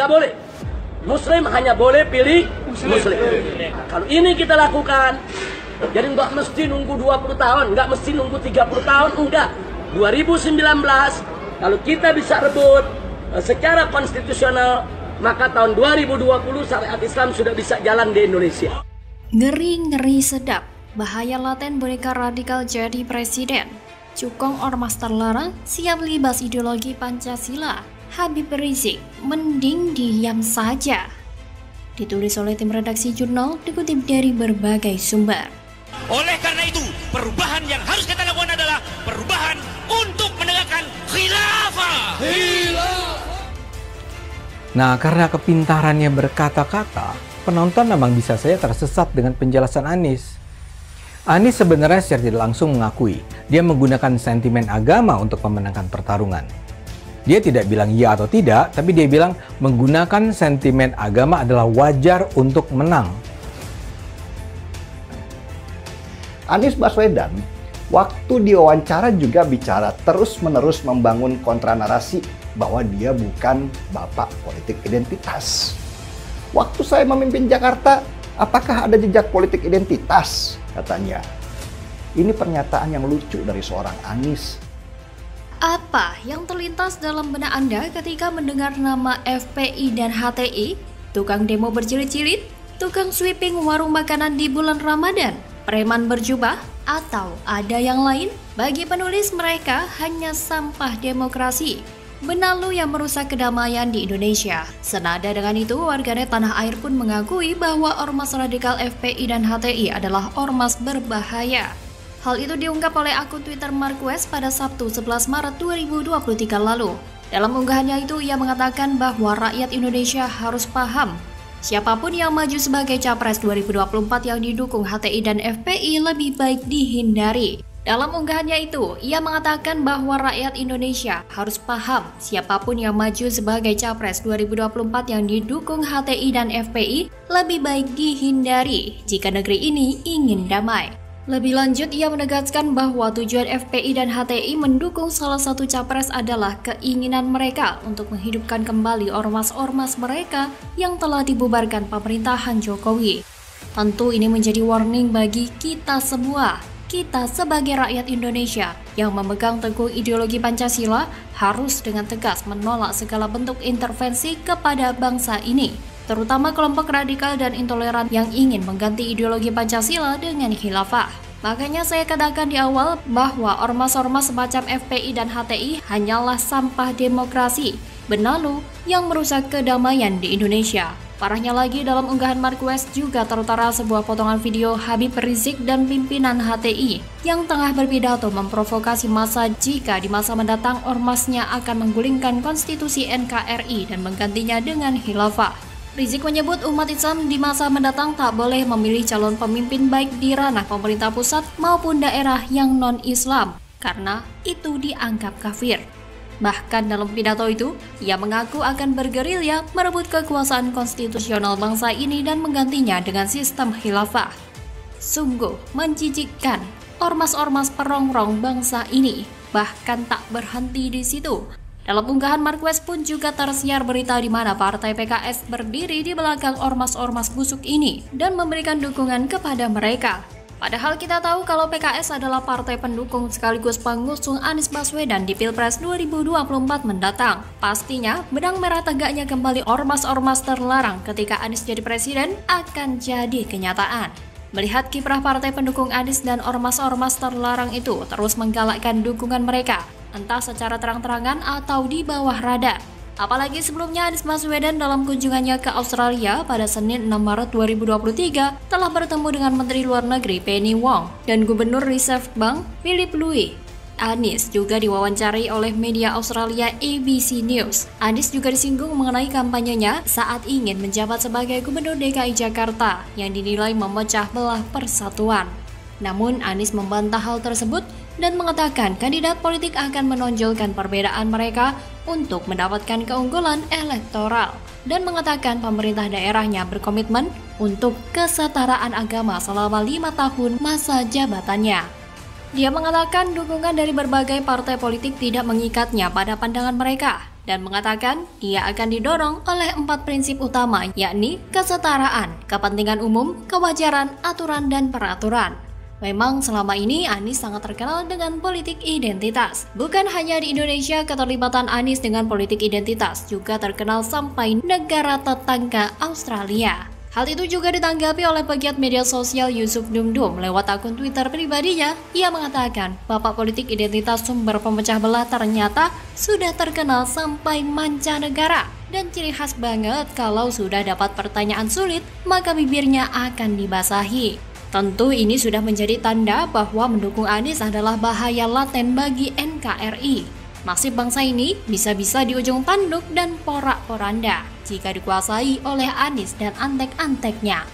Nggak boleh. Muslim hanya boleh pilih Muslim. Kalau ini kita lakukan, jadi nggak mesti nunggu 20 tahun, nggak mesti nunggu 30 tahun, enggak. 2019, kalau kita bisa rebut secara konstitusional, maka tahun 2020 syariat Islam sudah bisa jalan di Indonesia. Ngeri-ngeri sedap, bahaya laten boneka radikal jadi presiden. Cukong ormas terlarang siap libas ideologi Pancasila. Habib Rizik, mending diam saja. Ditulis oleh tim redaksi jurnal, dikutip dari berbagai sumber. Oleh karena itu, perubahan yang harus kita lakukan adalah perubahan untuk menegakkan khilafah. Nah, karena kepintarannya berkata-kata, penonton memang bisa saja tersesat dengan penjelasan Anies. Anies sebenarnya secara tidak langsung mengakui dia menggunakan sentimen agama untuk memenangkan pertarungan. Dia tidak bilang iya atau tidak, tapi dia bilang menggunakan sentimen agama adalah wajar untuk menang. Anies Baswedan, waktu diwawancara juga bicara terus-menerus membangun kontranarasi bahwa dia bukan bapak politik identitas. Waktu saya memimpin Jakarta, apakah ada jejak politik identitas? Katanya. Ini pernyataan yang lucu dari seorang Anies. Apa yang terlintas dalam benak Anda ketika mendengar nama FPI dan HTI? Tukang demo berjilid-jilid? Tukang sweeping warung makanan di bulan Ramadan? Preman berjubah? Atau ada yang lain? Bagi penulis, mereka hanya sampah demokrasi. Benalu yang merusak kedamaian di Indonesia. Senada dengan itu, warganet tanah air pun mengakui bahwa ormas radikal FPI dan HTI adalah ormas berbahaya. Hal itu diungkap oleh akun Twitter Marquez pada Sabtu 11 Maret 2023 lalu. Dalam unggahannya itu, ia mengatakan bahwa rakyat Indonesia harus paham, siapapun yang maju sebagai Capres 2024 yang didukung HTI dan FPI lebih baik dihindari. Dalam unggahannya itu, ia mengatakan bahwa rakyat Indonesia harus paham, siapapun yang maju sebagai Capres 2024 yang didukung HTI dan FPI lebih baik dihindari jika negeri ini ingin damai. Lebih lanjut, ia menegaskan bahwa tujuan FPI dan HTI mendukung salah satu capres adalah keinginan mereka untuk menghidupkan kembali ormas-ormas mereka yang telah dibubarkan pemerintahan Jokowi. Tentu ini menjadi warning bagi kita semua. Kita sebagai rakyat Indonesia yang memegang teguh ideologi Pancasila harus dengan tegas menolak segala bentuk intervensi kepada bangsa ini, terutama kelompok radikal dan intoleran yang ingin mengganti ideologi Pancasila dengan khilafah. Makanya saya katakan di awal bahwa ormas-ormas semacam FPI dan HTI hanyalah sampah demokrasi, benalu yang merusak kedamaian di Indonesia. Parahnya lagi, dalam unggahan Marquez juga tertera sebuah potongan video Habib Rizik dan pimpinan HTI yang tengah berpidato memprovokasi massa jika di masa mendatang ormasnya akan menggulingkan konstitusi NKRI dan menggantinya dengan khilafah. Rizik menyebut umat Islam di masa mendatang tak boleh memilih calon pemimpin baik di ranah pemerintah pusat maupun daerah yang non-Islam, karena itu dianggap kafir. Bahkan dalam pidato itu, ia mengaku akan bergerilya merebut kekuasaan konstitusional bangsa ini dan menggantinya dengan sistem khilafah. Sungguh menjijikkan, ormas-ormas perongrong bangsa ini bahkan tak berhenti di situ. Dalam unggahan Marquez pun juga tersiar berita di mana partai PKS berdiri di belakang ormas-ormas busuk ini dan memberikan dukungan kepada mereka. Padahal kita tahu kalau PKS adalah partai pendukung sekaligus pengusung Anies Baswedan di Pilpres 2024 mendatang. Pastinya benang merah tegaknya kembali ormas-ormas terlarang ketika Anies jadi presiden akan jadi kenyataan. Melihat kiprah partai pendukung Anies dan ormas-ormas terlarang itu terus menggalakkan dukungan mereka, entah secara terang-terangan atau di bawah radar. Apalagi sebelumnya Anies Baswedan dalam kunjungannya ke Australia pada Senin 6 Maret 2023 telah bertemu dengan Menteri Luar Negeri Penny Wong dan Gubernur Reserve Bank Philip Loui. Anies juga diwawancari oleh media Australia ABC News. Anies juga disinggung mengenai kampanyenya saat ingin menjabat sebagai Gubernur DKI Jakarta yang dinilai memecah belah persatuan. Namun Anies membantah hal tersebut dan mengatakan kandidat politik akan menonjolkan perbedaan mereka untuk mendapatkan keunggulan elektoral dan mengatakan pemerintah daerahnya berkomitmen untuk kesetaraan agama selama 5 tahun masa jabatannya. Dia mengatakan dukungan dari berbagai partai politik tidak mengikatnya pada pandangan mereka, dan mengatakan dia akan didorong oleh 4 prinsip utama, yakni kesetaraan, kepentingan umum, kewajaran, aturan, dan peraturan. Memang selama ini Anies sangat terkenal dengan politik identitas. Bukan hanya di Indonesia, keterlibatan Anies dengan politik identitas juga terkenal sampai negara tetangga Australia. Hal itu juga ditanggapi oleh pegiat media sosial Yusuf Dumdum lewat akun Twitter pribadinya. Ia mengatakan, bapak politik identitas sumber pemecah belah ternyata sudah terkenal sampai mancanegara. Dan ciri khas banget kalau sudah dapat pertanyaan sulit, maka bibirnya akan dibasahi. Tentu ini sudah menjadi tanda bahwa mendukung Anies adalah bahaya laten bagi NKRI. Nasib bangsa ini bisa-bisa di ujung tanduk dan porak-poranda jika dikuasai oleh Anies dan antek-anteknya.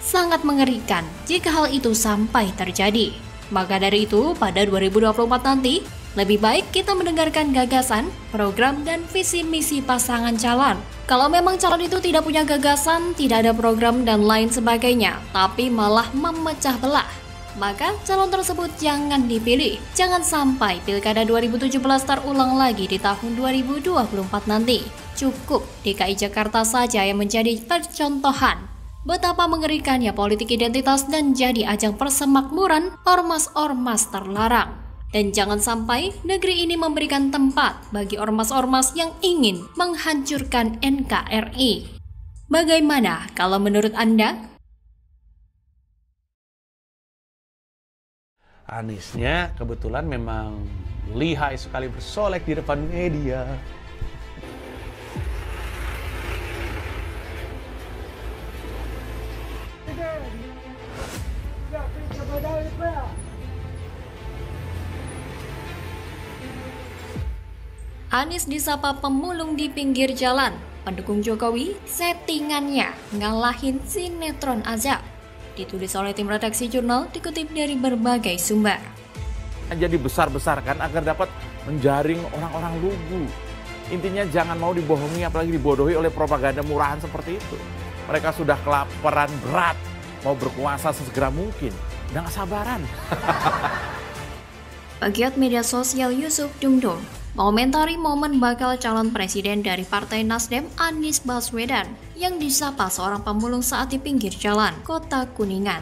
Sangat mengerikan jika hal itu sampai terjadi. Maka dari itu, pada 2024 nanti, lebih baik kita mendengarkan gagasan, program, dan visi misi pasangan calon. Kalau memang calon itu tidak punya gagasan, tidak ada program, dan lain sebagainya, tapi malah memecah belah, maka calon tersebut jangan dipilih. Jangan sampai Pilkada 2017 terulang lagi di tahun 2024 nanti. Cukup DKI Jakarta saja yang menjadi percontohan betapa mengerikannya politik identitas dan jadi ajang persemakmuran ormas-ormas terlarang. Dan jangan sampai negeri ini memberikan tempat bagi ormas-ormas yang ingin menghancurkan NKRI. Bagaimana kalau menurut Anda? Aniesnya kebetulan memang lihai sekali bersolek di depan media. Anies disapa pemulung di pinggir jalan. Pendukung Jokowi settingannya ngalahin sinetron azab. Ditulis oleh tim redaksi jurnal, dikutip dari berbagai sumber. Jadi besar-besarkan agar dapat menjaring orang-orang lugu. Intinya jangan mau dibohongi, apalagi dibodohi oleh propaganda murahan seperti itu. Mereka sudah kelaparan berat, mau berkuasa sesegera mungkin. Udah gak sabaran. Pegiat media sosial Yusuf Dumdum mengomentari momen bakal calon presiden dari Partai Nasdem Anies Baswedan yang disapa seorang pemulung saat di pinggir jalan Kota Kuningan.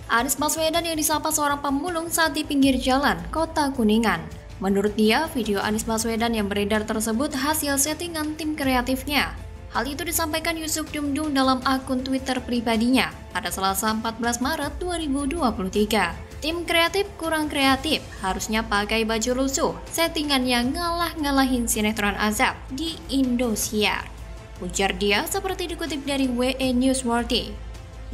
Anies Baswedan yang disapa seorang pemulung saat di pinggir jalan Kota Kuningan. Menurut dia, video Anies Baswedan yang beredar tersebut hasil settingan tim kreatifnya. Hal itu disampaikan Yusuf Dumdum dalam akun Twitter pribadinya pada Selasa 14 Maret 2023. Tim kreatif kurang kreatif, harusnya pakai baju lusuh, settingannya ngalah-ngalahin sinetron azab di Indosiar. Ujar dia seperti dikutip dari WE Newsworthy.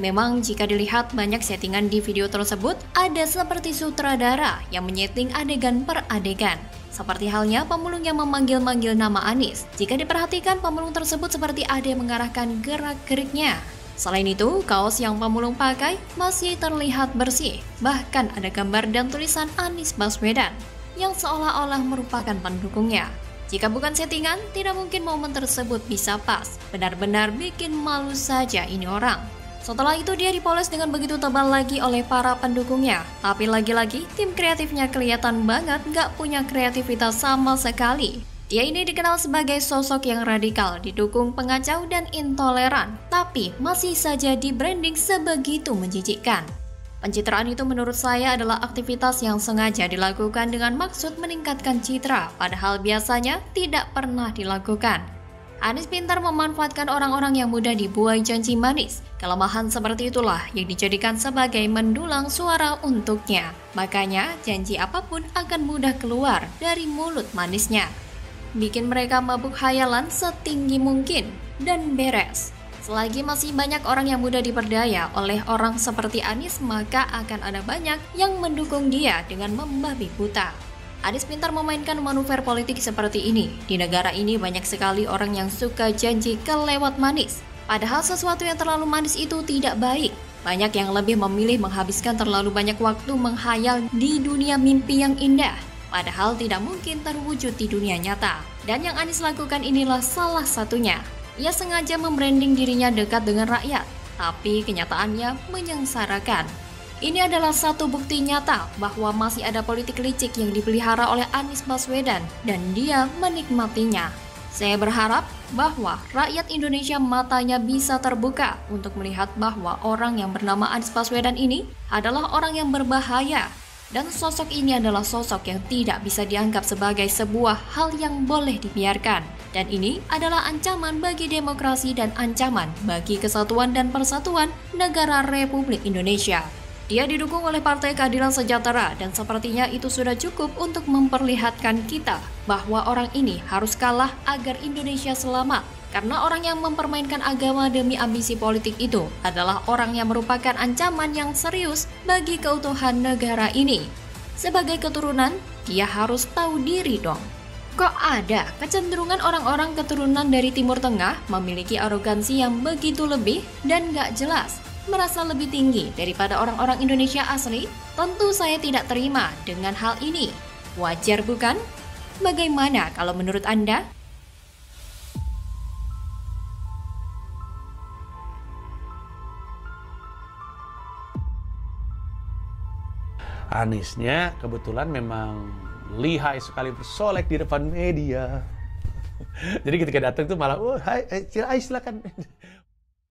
Memang jika dilihat banyak settingan di video tersebut, ada seperti sutradara yang menyeting adegan per adegan. Seperti halnya pemulung yang memanggil-manggil nama Anies. Jika diperhatikan, pemulung tersebut seperti ada yang mengarahkan gerak-geriknya. Selain itu, kaos yang pemulung pakai masih terlihat bersih. Bahkan ada gambar dan tulisan Anies Baswedan yang seolah-olah merupakan pendukungnya. Jika bukan settingan, tidak mungkin momen tersebut bisa pas. Benar-benar bikin malu saja ini orang. Setelah itu dia dipoles dengan begitu tebal lagi oleh para pendukungnya. Tapi lagi-lagi tim kreatifnya kelihatan banget gak punya kreativitas sama sekali. Dia ini dikenal sebagai sosok yang radikal, didukung pengacau dan intoleran, tapi masih saja di-branding sebegitu menjijikkan. Pencitraan itu menurut saya adalah aktivitas yang sengaja dilakukan dengan maksud meningkatkan citra, padahal biasanya tidak pernah dilakukan. Anies pintar memanfaatkan orang-orang yang mudah dibuai janji manis. Kelemahan seperti itulah yang dijadikan sebagai mendulang suara untuknya. Makanya janji apapun akan mudah keluar dari mulut manisnya. Bikin mereka mabuk hayalan setinggi mungkin dan beres. Selagi masih banyak orang yang mudah diperdaya oleh orang seperti Anies, maka akan ada banyak yang mendukung dia dengan membabi buta. Anies pintar memainkan manuver politik seperti ini. Di negara ini banyak sekali orang yang suka janji kelewat manis. Padahal sesuatu yang terlalu manis itu tidak baik. Banyak yang lebih memilih menghabiskan terlalu banyak waktu menghayal di dunia mimpi yang indah. Padahal tidak mungkin terwujud di dunia nyata. Dan yang Anies lakukan inilah salah satunya. Ia sengaja membranding dirinya dekat dengan rakyat, tapi kenyataannya menyengsarakan. Ini adalah satu bukti nyata bahwa masih ada politik licik yang dipelihara oleh Anies Baswedan dan dia menikmatinya. Saya berharap bahwa rakyat Indonesia matanya bisa terbuka untuk melihat bahwa orang yang bernama Anies Baswedan ini adalah orang yang berbahaya. Dan sosok ini adalah sosok yang tidak bisa dianggap sebagai sebuah hal yang boleh dibiarkan. Dan ini adalah ancaman bagi demokrasi dan ancaman bagi kesatuan dan persatuan negara Republik Indonesia. Dia didukung oleh Partai Keadilan Sejahtera dan sepertinya itu sudah cukup untuk memperlihatkan kita bahwa orang ini harus kalah agar Indonesia selamat. Karena orang yang mempermainkan agama demi ambisi politik itu adalah orang yang merupakan ancaman yang serius bagi keutuhan negara ini. Sebagai keturunan, dia harus tahu diri dong. Kok ada kecenderungan orang-orang keturunan dari Timur Tengah memiliki arogansi yang begitu lebih dan gak jelas, merasa lebih tinggi daripada orang-orang Indonesia asli? Tentu saya tidak terima dengan hal ini. Wajar bukan? Bagaimana kalau menurut Anda? Aniesnya kebetulan memang lihai sekali bersolek di depan media. Jadi ketika datang tuh malah, oh hai silakan.